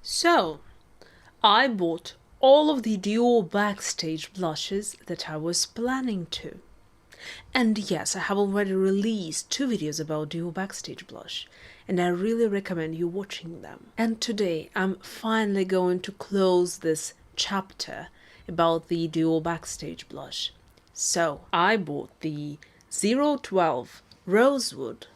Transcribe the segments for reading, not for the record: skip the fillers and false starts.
So, I bought all of the Dior Backstage blushes that I was planning to. And yes, I have already released 2 videos about Dior Backstage blush, and I really recommend you watching them. And today I'm finally going to close this chapter about the Dior Backstage blush. So, I bought the 012 Rosewood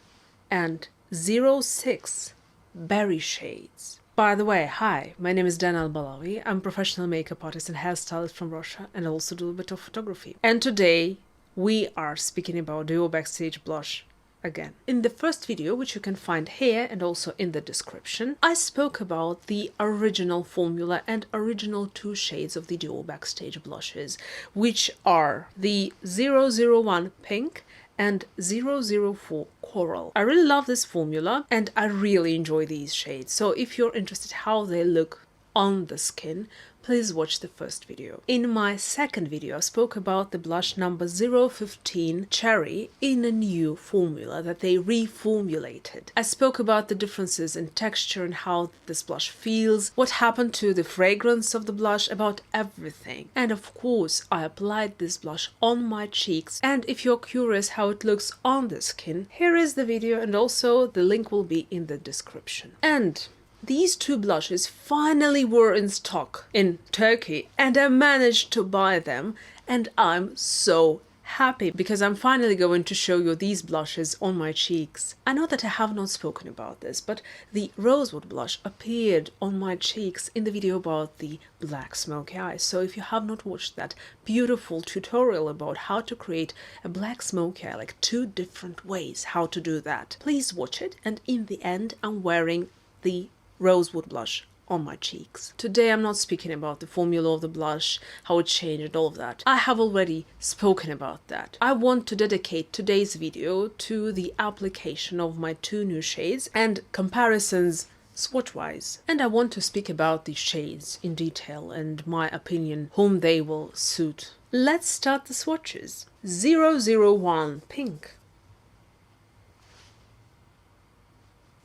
and 06 Berry shades. By the way, hi, my name is Dana Albalawi. I'm a professional makeup artist and hairstylist from Russia, and I also do a bit of photography. And today we are speaking about Dior Backstage blush again. In the first video, which you can find here and also in the description, I spoke about the original formula and original 2 shades of the Dior Backstage blushes, which are the 001 Pink and 004 Coral. I really love this formula and I really enjoy these shades. So if you're interested how they look on the skin, please watch the first video. In my second video, I spoke about the blush number 015 Cherry in a new formula that they reformulated. I spoke about the differences in texture and how this blush feels, what happened to the fragrance of the blush, about everything. And of course, I applied this blush on my cheeks. And if you're curious how it looks on the skin, here is the video, and also the link will be in the description. And these 2 blushes finally were in stock in Turkey, and I managed to buy them, and I'm so happy because I'm finally going to show you these blushes on my cheeks. I know that I have not spoken about this, but the Rosewood blush appeared on my cheeks in the video about the black smoky eyes. So if you have not watched that beautiful tutorial about how to create a black smoky eye, like 2 different ways how to do that, please watch it. And in the end, I'm wearing the Rosewood blush on my cheeks. Today I'm not speaking about the formula of the blush, how it changed and all of that. I have already spoken about that. I want to dedicate today's video to the application of my 2 new shades and comparisons swatch-wise. And I want to speak about the shades in detail and my opinion whom they will suit. Let's start the swatches. 001 Pink,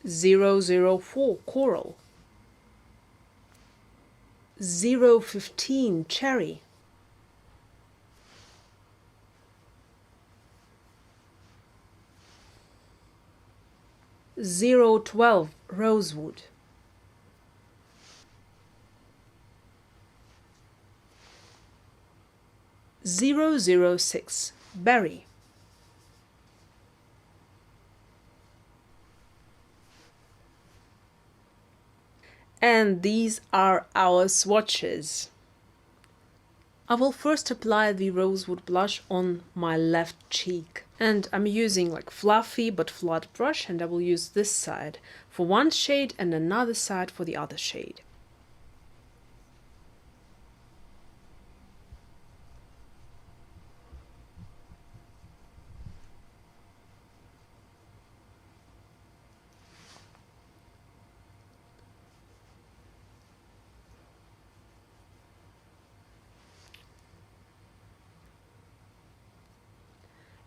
004 Coral, 015 Cherry, 012 Rosewood, 006 Berry, and these are our swatches. I will first apply the Rosewood blush on my left cheek, and I'm using like fluffy but flat brush, and I will use this side for one shade and another side for the other shade.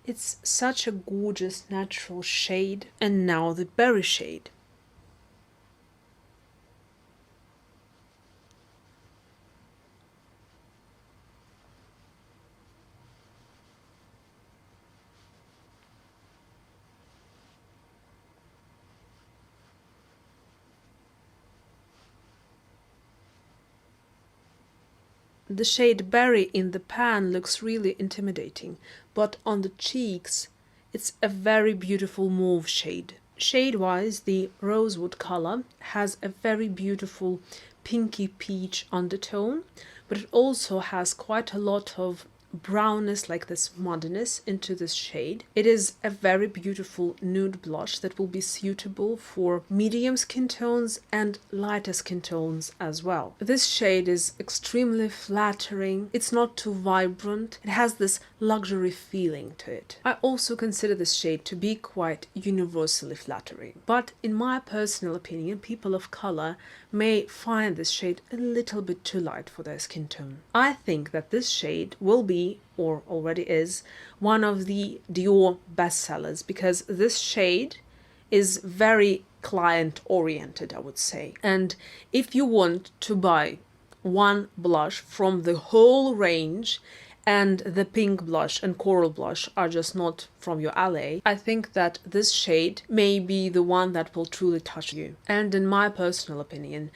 It's such a gorgeous natural shade. And now the berry shade. The shade Berry in the pan looks really intimidating, but on the cheeks it's a very beautiful mauve shade. Shade-wise, the Rosewood color has a very beautiful pinky peach undertone, but it also has quite a lot of brownness, like this muddiness into this shade. It is a very beautiful nude blush that will be suitable for medium skin tones and lighter skin tones as well. This shade is extremely flattering. It's not too vibrant. It has this luxury feeling to it. I also consider this shade to be quite universally flattering, but in my personal opinion, people of color may find this shade a little bit too light for their skin tone. I think that this shade will be, or already is, one of the Dior bestsellers because this shade is very client-oriented, I would say. And if you want to buy one blush from the whole range, and the pink blush and coral blush are just not from your alley, I think that this shade may be the one that will truly touch you. And in my personal opinion,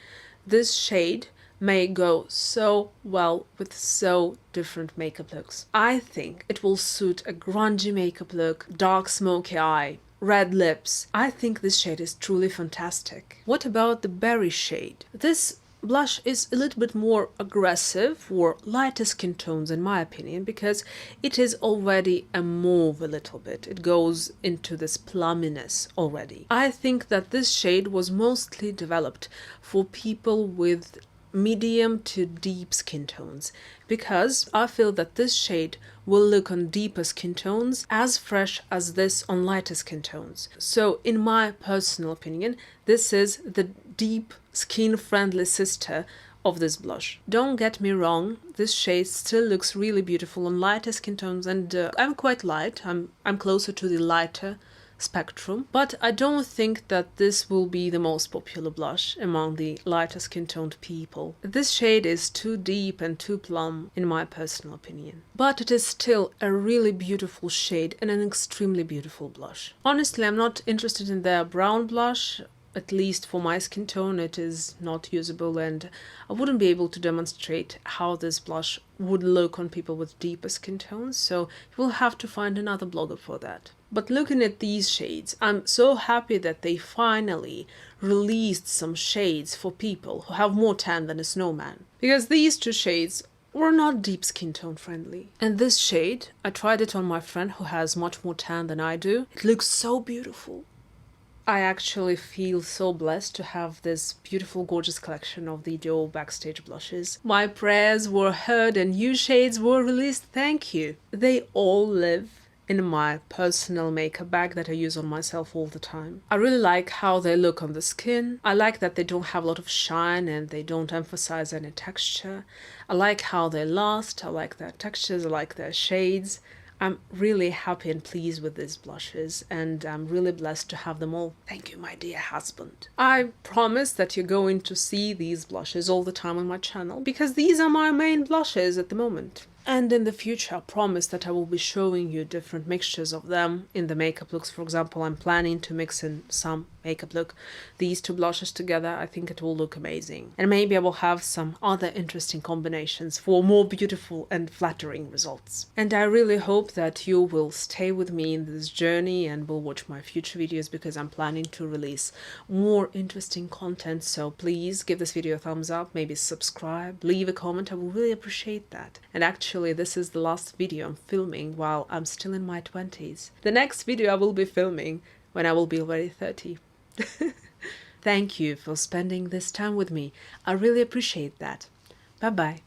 this shade may go so well with so different makeup looks. I think it will suit a grungy makeup look, dark smoky eye, red lips. I think this shade is truly fantastic. What about the berry shade? This blush is a little bit more aggressive for lighter skin tones in my opinion, because it is already a mauve a little bit. It goes into this plumminess already. I think that this shade was mostly developed for people with medium to deep skin tones, because I feel that this shade will look on deeper skin tones as fresh as this on lighter skin tones. So in my personal opinion, this is the deep skin friendly sister of this blush. Don't get me wrong, this shade still looks really beautiful on lighter skin tones, and I'm quite light. I'm closer to the lighter spectrum, but I don't think that this will be the most popular blush among the lighter skin toned people. This shade is too deep and too plum in my personal opinion, but it is still a really beautiful shade and an extremely beautiful blush. Honestly, I'm not interested in their brown blush. At least for my skin tone, it is not usable, and I wouldn't be able to demonstrate how this blush would look on people with deeper skin tones, so you will have to find another blogger for that. But looking at these shades, I'm so happy that they finally released some shades for people who have more tan than a snowman, because these two shades were not deep skin tone friendly. And this shade, I tried it on my friend who has much more tan than I do. It looks so beautiful. I actually feel so blessed to have this beautiful, gorgeous collection of the Dior Backstage blushes. My prayers were heard and new shades were released. Thank you. They all live in my personal makeup bag that I use on myself all the time. I really like how they look on the skin. I like that they don't have a lot of shine and they don't emphasize any texture. I like how they last. I like their textures. I like their shades. I'm really happy and pleased with these blushes, and I'm really blessed to have them all. Thank you, my dear husband. I promise that you're going to see these blushes all the time on my channel, because these are my main blushes at the moment. And in the future, I promise that I will be showing you different mixtures of them in the makeup looks. For example, I'm planning to mix in some makeup look these two blushes together. I think it will look amazing. And maybe I will have some other interesting combinations for more beautiful and flattering results. And I really hope that you will stay with me in this journey and will watch my future videos, because I'm planning to release more interesting content. So please give this video a thumbs up, maybe subscribe, leave a comment. I will really appreciate that. And actually, this is the last video I'm filming while I'm still in my 20s. The next video I will be filming when I will be already 30. Thank you for spending this time with me. I really appreciate that. Bye bye.